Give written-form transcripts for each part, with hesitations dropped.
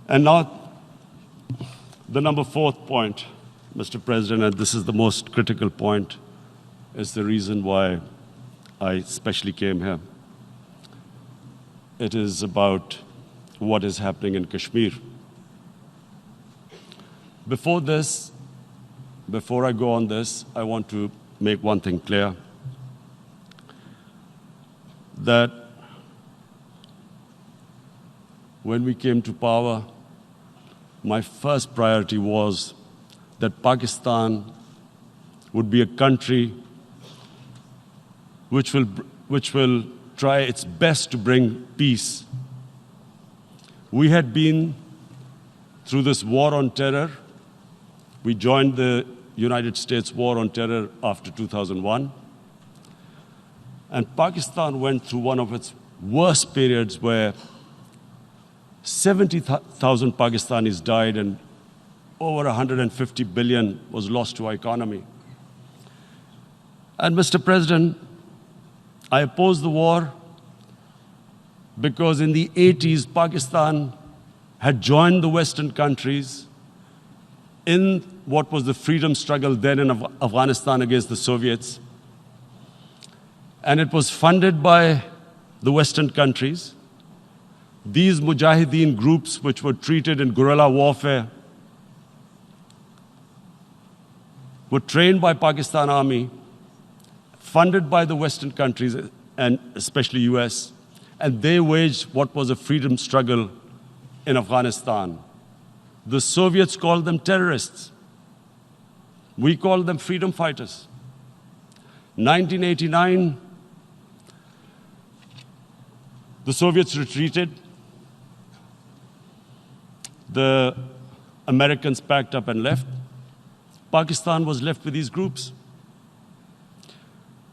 And now, the number fourth point, Mr. President, and this is the most critical point, is the reason why I especially came here. It is about what is happening in Kashmir. Before I go on this, I want to make one thing clear, that when we came to power, my first priority was that Pakistan would be a country which will try its best to bring peace. We had been through this war on terror. We joined the United States war on terror after 2001. And Pakistan went through one of its worst periods where 70,000 Pakistanis died and over 150 billion was lost to our economy. And Mr. President, I opposed the war because in the 80s, Pakistan had joined the Western countries in what was the freedom struggle then in Afghanistan against the Soviets. And it was funded by the Western countries. These Mujahideen groups, which were treated in guerrilla warfare, were trained by Pakistan Army, funded by the Western countries, and especially US, and they waged what was a freedom struggle in Afghanistan. The Soviets called them terrorists. We called them freedom fighters. 1989, the Soviets retreated. The Americans packed up and left. Pakistan was left with these groups.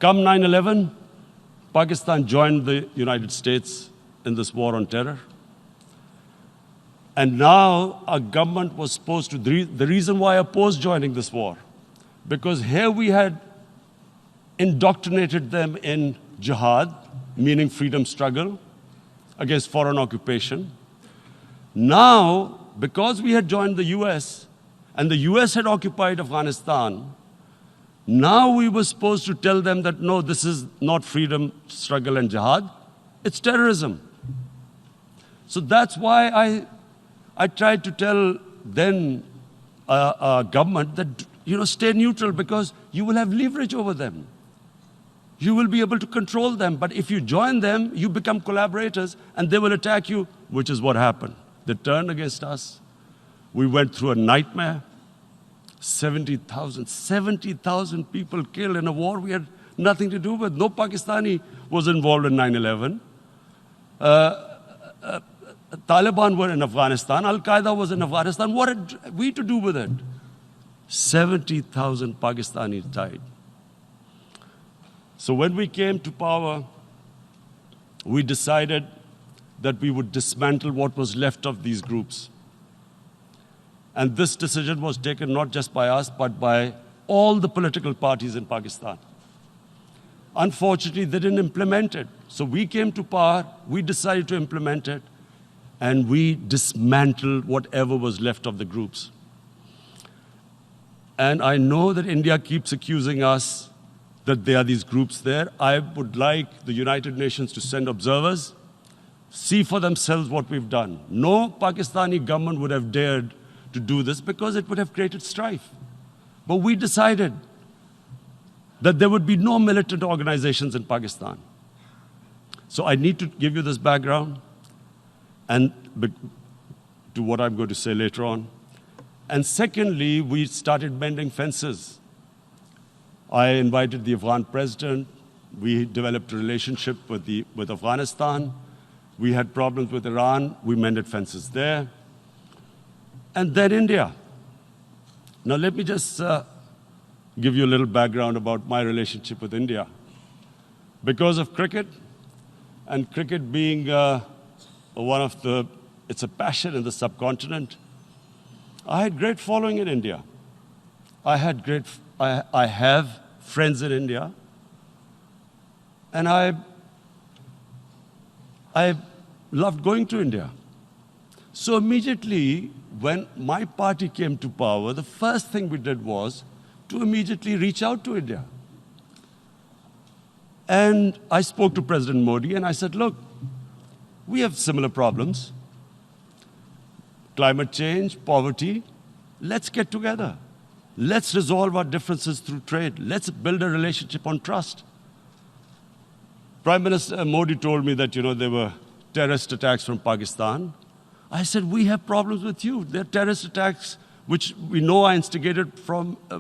Come 9/11, Pakistan joined the United States in this war on terror. And now our government was supposed to, the reason why I opposed joining this war, because here we had indoctrinated them in jihad, meaning freedom struggle against foreign occupation. Now, because we had joined the US, and the US had occupied Afghanistan, now we were supposed to tell them that, no, this is not freedom struggle and jihad, it's terrorism. So that's why I tried to tell then government that, stay neutral because you will have leverage over them. You will be able to control them. But if you join them, you become collaborators and they will attack you, which is what happened. They turned against us. We went through a nightmare. 70,000 people killed in a war we had nothing to do with. No Pakistani was involved in 9/11. Taliban were in Afghanistan. Al-Qaeda was in Afghanistan. What had we to do with it? 70,000 Pakistanis died. So when we came to power, we decided that we would dismantle what was left of these groups. And this decision was taken not just by us, but by all the political parties in Pakistan. Unfortunately, they didn't implement it. So we came to power, we decided to implement it, and we dismantled whatever was left of the groups. And I know that India keeps accusing us that there are these groups there. I would like the United Nations to send observers, see for themselves what we've done. No Pakistani government would have dared to do this because it would have created strife. But we decided that there would be no militant organizations in Pakistan. So I need to give you this background and to what I'm going to say later on. And secondly, we started mending fences. I invited the Afghan president. We developed a relationship with Afghanistan. We had problems with Iran. We mended fences there. And then India. Now let me just give you a little background about my relationship with India. Because of cricket, and cricket being it's a passion in the subcontinent, I had great following in India. I have friends in India, and I loved going to India. So immediately, when my party came to power, the first thing we did was to immediately reach out to India. And I spoke to President Modi and I said, look, we have similar problems. Climate change, poverty, let's get together. Let's resolve our differences through trade. Let's build a relationship on trust. Prime Minister Modi told me that, there were terrorist attacks from Pakistan. I said, we have problems with you. There are terrorist attacks which we know are instigated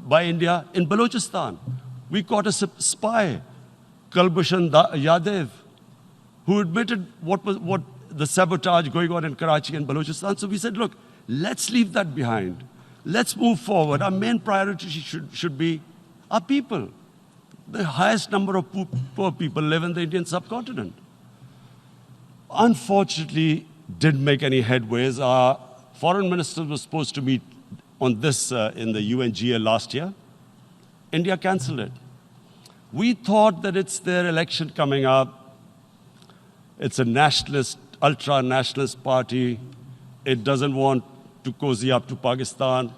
by India in Balochistan. We caught a spy, Kulbhushan Yadav, who admitted what the sabotage going on in Karachi and Balochistan. So we said, look, let's leave that behind. Let's move forward. Our main priority should be our people. The highest number of poor people live in the Indian subcontinent. Unfortunately, didn't make any headways. Our foreign ministers were supposed to meet on this in the UNGA last year. India cancelled it. We thought that it's their election coming up. It's a nationalist, ultra-nationalist party. It doesn't want to cozy up to Pakistan.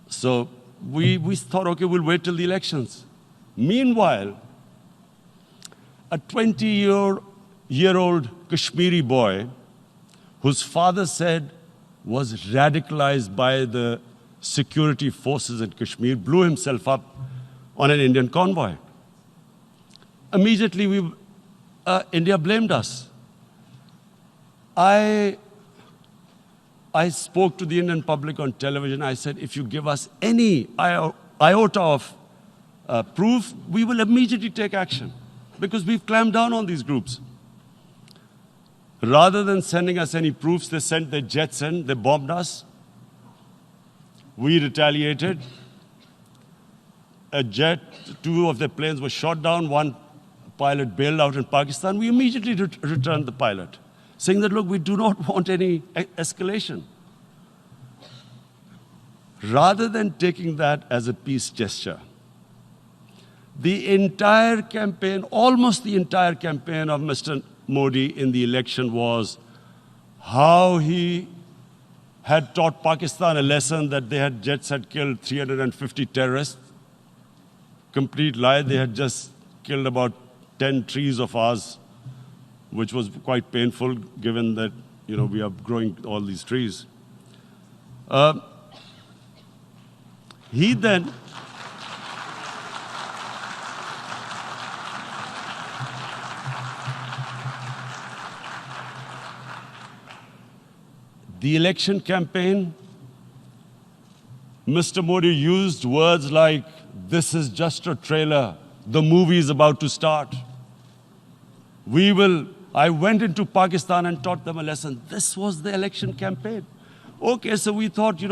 So we thought, okay, we'll wait till the elections. Meanwhile, a 20-year-old Kashmiri boy, whose father said was radicalized by the security forces in Kashmir, blew himself up on an Indian convoy. Immediately, India blamed us. I spoke to the Indian public on television. I said, if you give us any iota of proof, we will immediately take action because we've clamped down on these groups. Rather than sending us any proofs, they sent their jets in, they bombed us. We retaliated. Two of their planes were shot down, one pilot bailed out in Pakistan. We immediately returned the pilot, saying that, look, we do not want any escalation. Rather than taking that as a peace gesture, the entire campaign, almost the entire campaign of Mr. Modi in the election was how he had taught Pakistan a lesson that jets had killed 350 terrorists. Complete lie. They had just killed about 10 trees of ours, which was quite painful given that, we are growing all these trees. He then the election campaign, Mr. Modi used words like, this is just a trailer, the movie is about to start. I went into Pakistan and taught them a lesson. This was the election campaign. Okay, so we thought,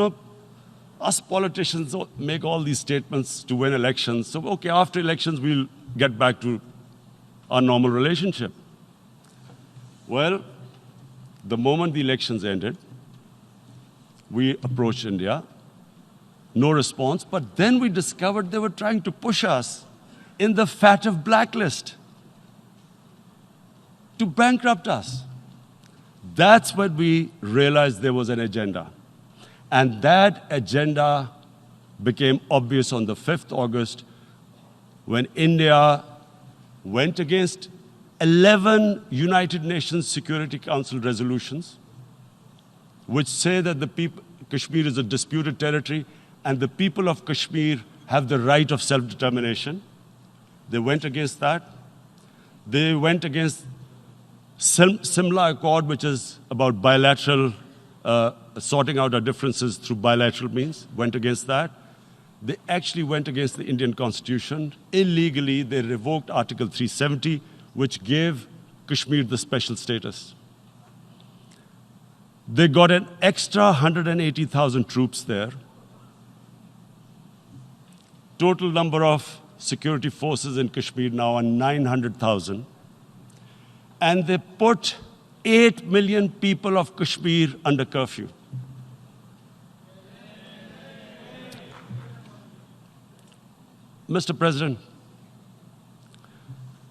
us politicians make all these statements to win elections. So, okay, after elections, we'll get back to our normal relationship. Well, the moment the elections ended, we approached India, no response, but then we discovered they were trying to push us in the FATF blacklist to bankrupt us. That's when we realized there was an agenda. And that agenda became obvious on the 5th August when India went against 11 United Nations Security Council resolutions which say that Kashmir is a disputed territory and the people of Kashmir have the right of self-determination. They went against that. They went against Simla Accord, which is about bilateral, sorting out our differences through bilateral means, went against that. They actually went against the Indian Constitution. Illegally, they revoked Article 370, which gave Kashmir the special status. They got an extra 180,000 troops there. Total number of security forces in Kashmir now are 900,000. And they put 8 million people of Kashmir under curfew. Mr. President,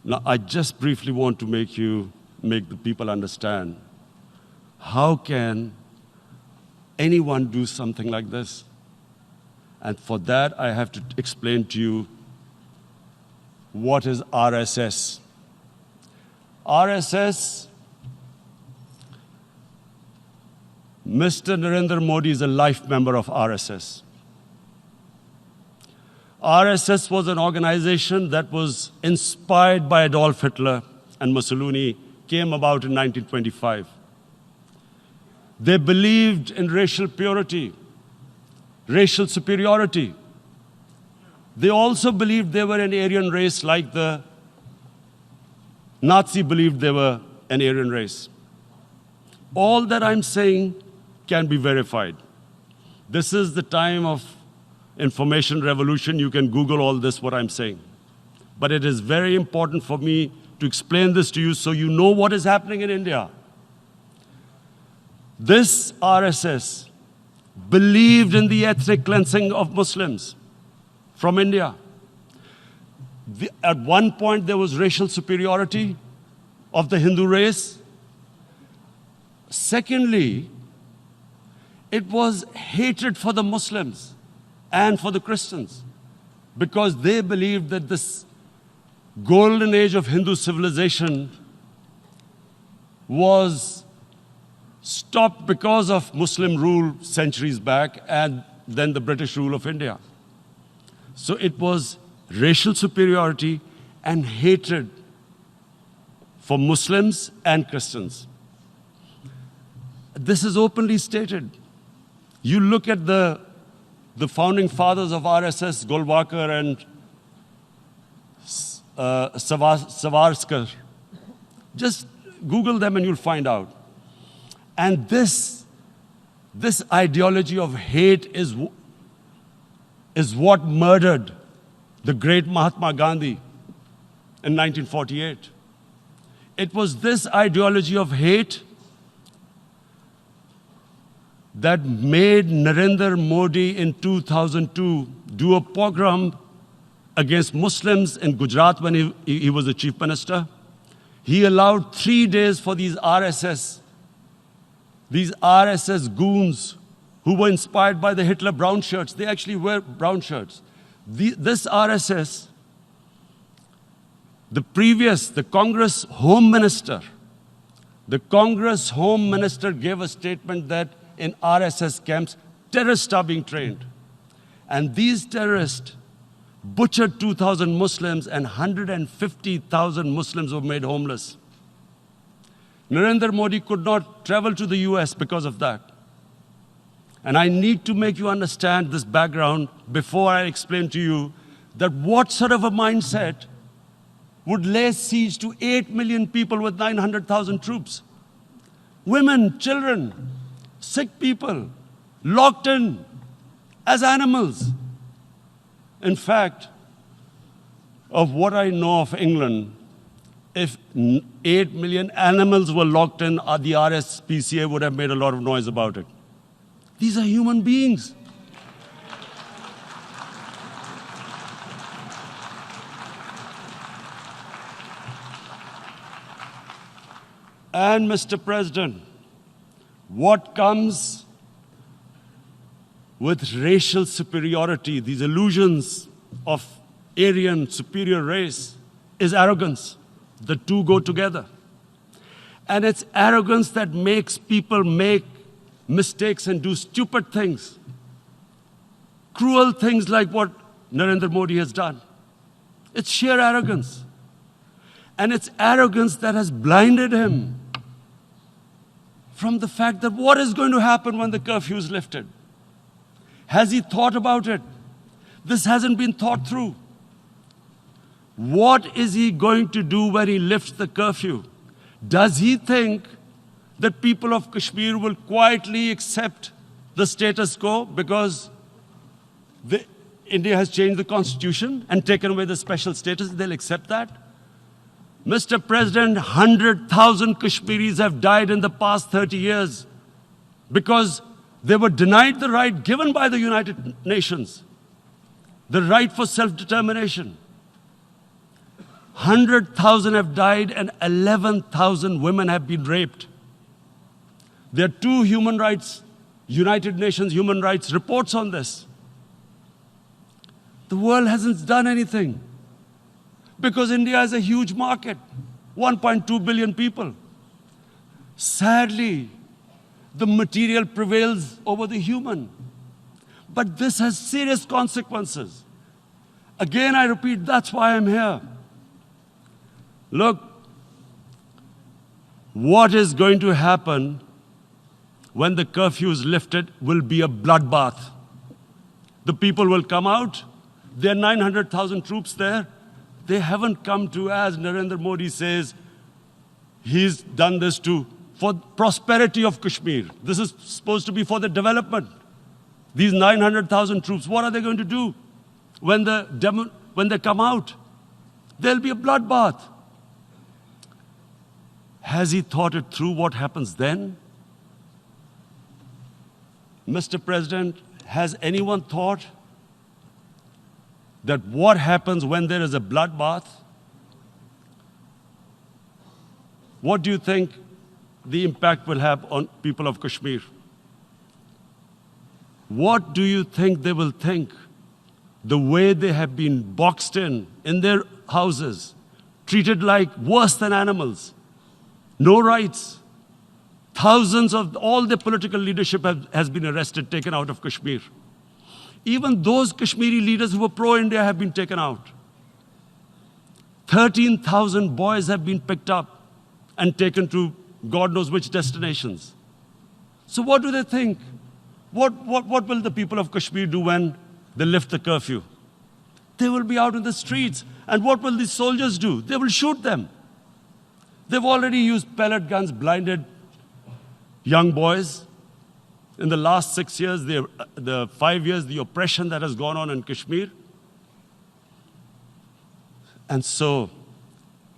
now I just briefly want to make the people understand how can anyone do something like this? And for that, I have to explain to you what is RSS. RSS, Mr. Narendra Modi is a life member of RSS. RSS was an organization that was inspired by Adolf Hitler and Mussolini, came about in 1925. They believed in racial purity, racial superiority. They also believed they were an Aryan race like the Nazi believed they were an Aryan race. All that I'm saying can be verified. This is the time of information revolution. You can Google all this, what I'm saying. But it is very important for me to explain this to you so you know what is happening in India. This RSS believed in the ethnic cleansing of Muslims from India. At one point, there was racial superiority of the Hindu race. Secondly, it was hatred for the Muslims and for the Christians because they believed that this golden age of Hindu civilization was stopped because of Muslim rule centuries back and then the British rule of India. So it was racial superiority and hatred for Muslims and Christians. This is openly stated. You look at the founding fathers of RSS, Golwalkar and Savarkar. Just Google them and you'll find out. And this ideology of hate is what murdered the great Mahatma Gandhi in 1948. It was this ideology of hate that made Narendra Modi in 2002 do a pogrom against Muslims in Gujarat when he was the chief minister. He allowed 3 days for these RSS goons who were inspired by the Hitler brown shirts. They actually wear brown shirts. This RSS, the Congress Home Minister gave a statement that in RSS camps, terrorists are being trained. And these terrorists butchered 2,000 Muslims and 150,000 Muslims were made homeless. Narendra Modi could not travel to the US because of that. And I need to make you understand this background before I explain to you that what sort of a mindset would lay siege to 8 million people with 900,000 troops. Women, children, sick people, locked in as animals. In fact, of what I know of England, if 8 million animals were locked in, the RSPCA would have made a lot of noise about it. These are human beings. And Mr. President, what comes with racial superiority, these illusions of Aryan superior race, is arrogance. The two go together. And it's arrogance that makes people make mistakes and do stupid things. Cruel things like what Narendra Modi has done. It's sheer arrogance. And it's arrogance that has blinded him from the fact that what is going to happen when the curfew is lifted? Has he thought about it? This hasn't been thought through. What is he going to do when he lifts the curfew? Does he think that people of Kashmir will quietly accept the status quo because India has changed the constitution and taken away the special status? They'll accept that? Mr. President, 100,000 Kashmiris have died in the past 30 years because they were denied the right given by the United Nations, the right for self-determination. 100,000 have died and 11,000 women have been raped. There are two United Nations human rights reports on this. The world hasn't done anything because India is a huge market, 1.2 billion people. Sadly, the material prevails over the human. But this has serious consequences. Again, I repeat, that's why I'm here. Look, what is going to happen when the curfew is lifted will be a bloodbath. The people will come out. There are 900,000 troops there. They haven't come to, as Narendra Modi says, he's done this for prosperity of Kashmir. This is supposed to be for the development. These 900,000 troops, what are they going to do when they come out? There'll be a bloodbath. Has he thought it through what happens then? Mr. President, has anyone thought that what happens when there is a bloodbath? What do you think the impact will have on people of Kashmir? What do you think they will think? The way they have been boxed in their houses, treated like worse than animals, no rights. Thousands of all the political leadership has been arrested, taken out of Kashmir. Even those Kashmiri leaders who were pro-India have been taken out. 13,000 boys have been picked up and taken to God knows which destinations. So what do they think? What will the people of Kashmir do when they lift the curfew? They will be out in the streets. And what will these soldiers do? They will shoot them. They've already used pellet guns, blinded young boys. In the last 6 years, the 5 years, the oppression that has gone on in Kashmir. And so,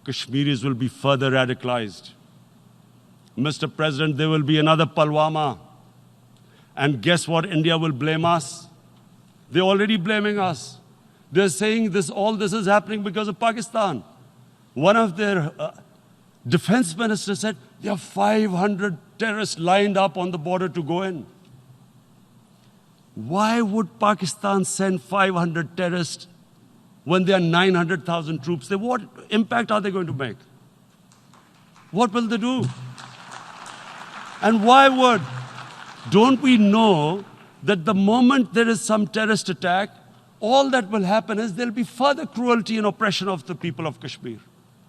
Kashmiris will be further radicalized. Mr. President, there will be another Pulwama. And guess what? India will blame us. They're already blaming us. They're saying all this is happening because of Pakistan. One of their defense ministers said, there are 500 terrorists lined up on the border to go in. Why would Pakistan send 500 terrorists when there are 900,000 troops? What impact are they going to make? What will they do? And don't we know that the moment there is some terrorist attack, all that will happen is there'll be further cruelty and oppression of the people of Kashmir.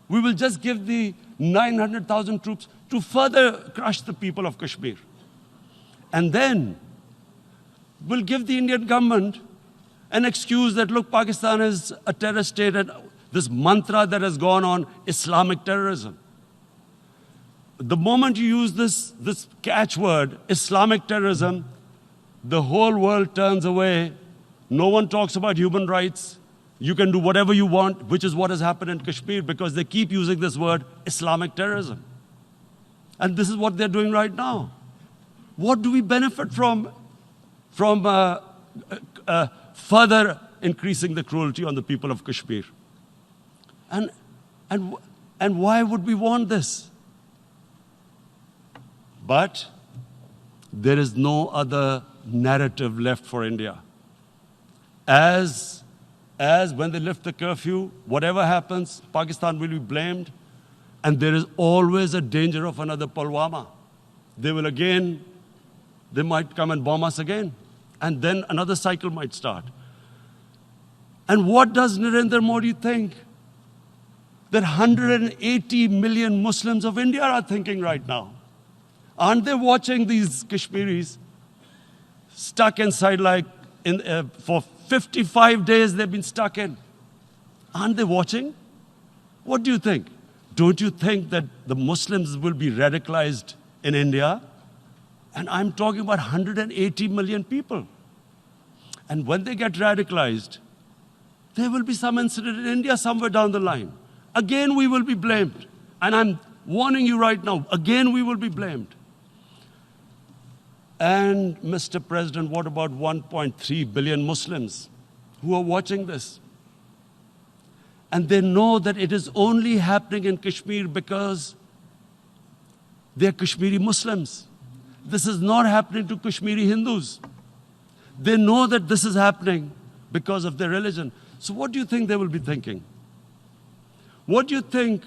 We will just give the 900,000 troops to further crush the people of Kashmir. And then we'll give the Indian government an excuse that, look, Pakistan is a terrorist state, and this mantra that has gone on, Islamic terrorism. The moment you use this catchword, Islamic terrorism, the whole world turns away. No one talks about human rights. You can do whatever you want, which is what has happened in Kashmir, because they keep using this word, Islamic terrorism. And this is what they're doing right now. What do we benefit from further increasing the cruelty on the people of Kashmir? And why would we want this? But there is no other narrative left for India. As when they lift the curfew, whatever happens, Pakistan will be blamed, and there is always a danger of another Pulwama. They might come and bomb us again, and then another cycle might start. And what does Narendra Modi think? That 180 million Muslims of India are thinking right now. Aren't they watching these Kashmiris stuck inside for 55 days they've been stuck in? Aren't they watching? What do you think? Don't you think that the Muslims will be radicalized in India? And I'm talking about 180 million people. And when they get radicalized, there will be some incident in India somewhere down the line. Again, we will be blamed. And I'm warning you right now, again, we will be blamed. And Mr. President, what about 1.3 billion Muslims who are watching this? And they know that it is only happening in Kashmir because they're Kashmiri Muslims. This is not happening to Kashmiri Hindus. They know that this is happening because of their religion. So what do you think they will be thinking? What do you think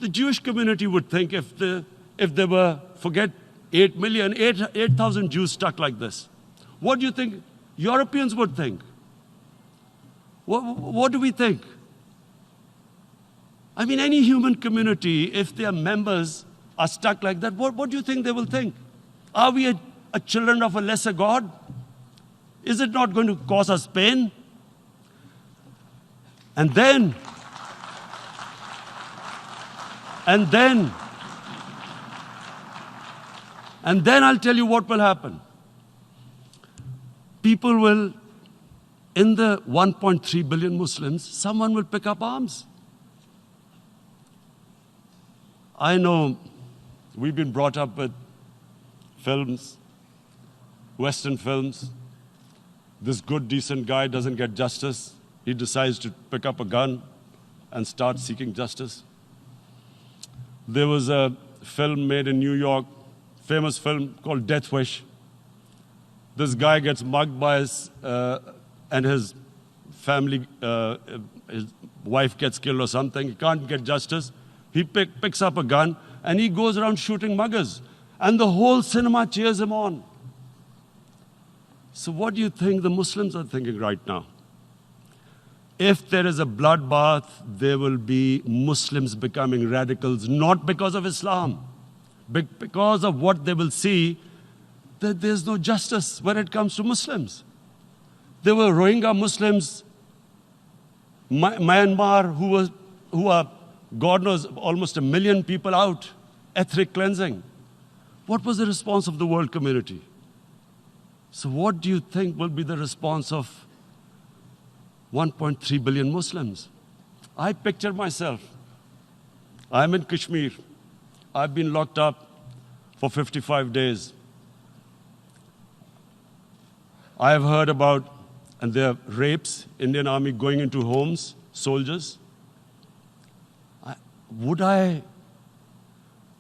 the Jewish community would think if there were, forget 8 million, 8,000 Jews stuck like this? What do you think Europeans would think? What do we think? I mean, any human community, if their members are stuck like that, what do you think they will think? Are we a children of a lesser God? Is it not going to cause us pain? And then I'll tell you what will happen. People will, in the 1.3 billion Muslims, someone will pick up arms. I know we've been brought up with films, Western films. This good, decent guy doesn't get justice. He decides to pick up a gun and start seeking justice. There was a film made in New York, famous film called Death Wish. This guy gets mugged by and his family, his wife gets killed or something. He can't get justice. He picks up a gun and he goes around shooting muggers. And the whole cinema cheers him on. So what do you think the Muslims are thinking right now? If there is a bloodbath, there will be Muslims becoming radicals, not because of Islam, but because of what they will see, that there's no justice when it comes to Muslims. There were Rohingya Muslims, Myanmar, who are, God knows, almost 1 million people out, ethnic cleansing. What was the response of the world community? So what do you think will be the response of 1.3 billion Muslims? I picture myself. I'm in Kashmir. I've been locked up for 55 days. I have heard about, and there are rapes, Indian Army going into homes, soldiers. Would I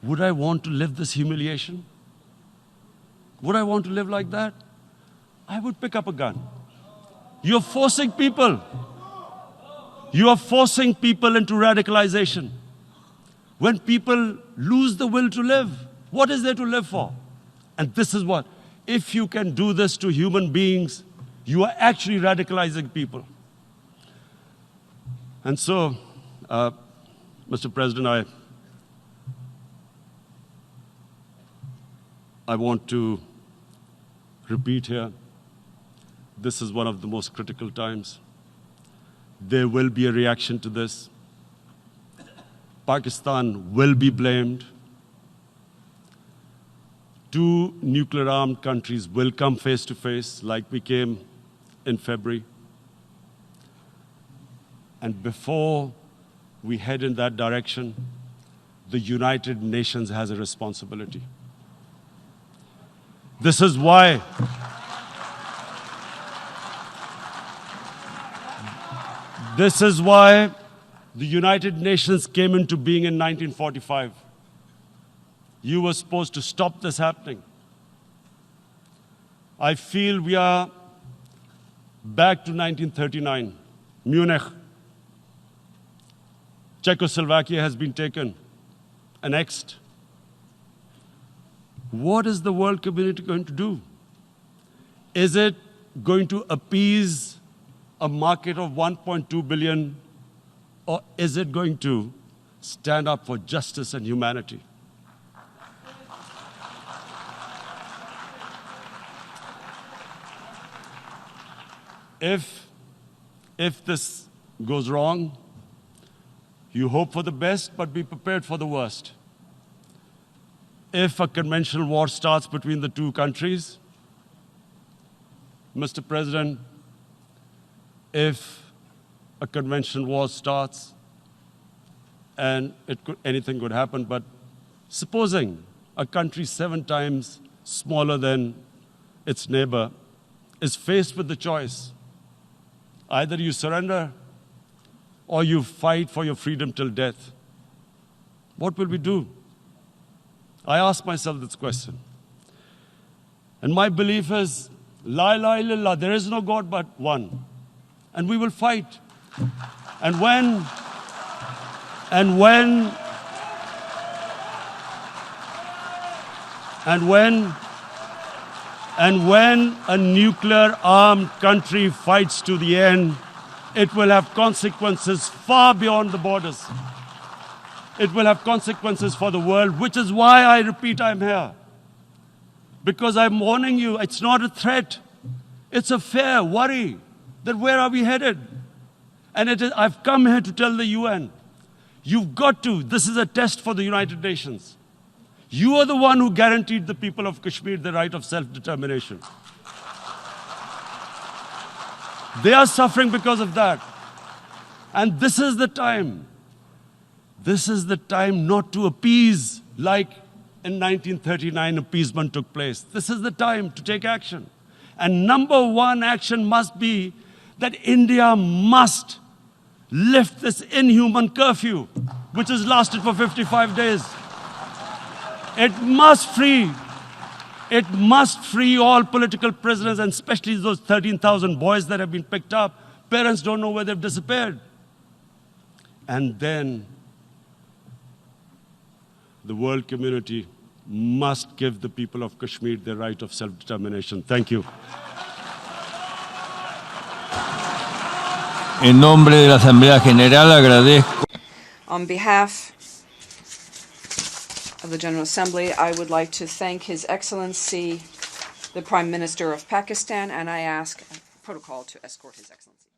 want to live this humiliation? Would I want to live like that? I would pick up a gun. You're forcing people. You are forcing people into radicalization. When people lose the will to live, what is there to live for? And this is what, if you can do this to human beings, you are actually radicalizing people. And so, Mr. President, I want to repeat here, this is one of the most critical times. There will be a reaction to this. Pakistan will be blamed. 2 nuclear-armed countries will come face to face like we came in February. And before we head in that direction, the United Nations has a responsibility. This is why the United Nations came into being in 1945. You were supposed to stop this happening. I feel we are back to 1939, Munich. Czechoslovakia has been taken, annexed. What is the world community going to do? Is it going to appease a market of 1.2 billion, or is it going to stand up for justice and humanity? If this goes wrong, you hope for the best, but be prepared for the worst. If a conventional war starts between the 2 countries, Mr. President, if a conventional war starts, and anything could happen, but supposing a country 7 times smaller than its neighbor is faced with the choice, either you surrender or you fight for your freedom till death, what will we do? I ask myself this question. And my belief is, la ilaha illallah, there is no God but one. And we will fight. And when a nuclear armed country fights to the end, it will have consequences far beyond the borders. It will have consequences for the world, which is why I repeat I'm here. Because I'm warning you, it's not a threat. It's a fair worry that where are we headed? And I've come here to tell the UN, you've got to, this is a test for the United Nations. You are the one who guaranteed the people of Kashmir the right of self-determination. They are suffering because of that. And this is the time. This is the time not to appease like in 1939 appeasement took place. This is the time to take action. And number one action must be that India must lift this inhuman curfew, which has lasted for 55 days. It must free all political prisoners, and especially those 13,000 boys that have been picked up. Parents don't know where they've disappeared. And then the world community must give the people of Kashmir the right of self-determination. Thank you. En nombre de la Asamblea General agradezco. On behalf of the General Assembly, I would like to thank His Excellency, the Prime Minister of Pakistan, and I ask protocol to escort His Excellency.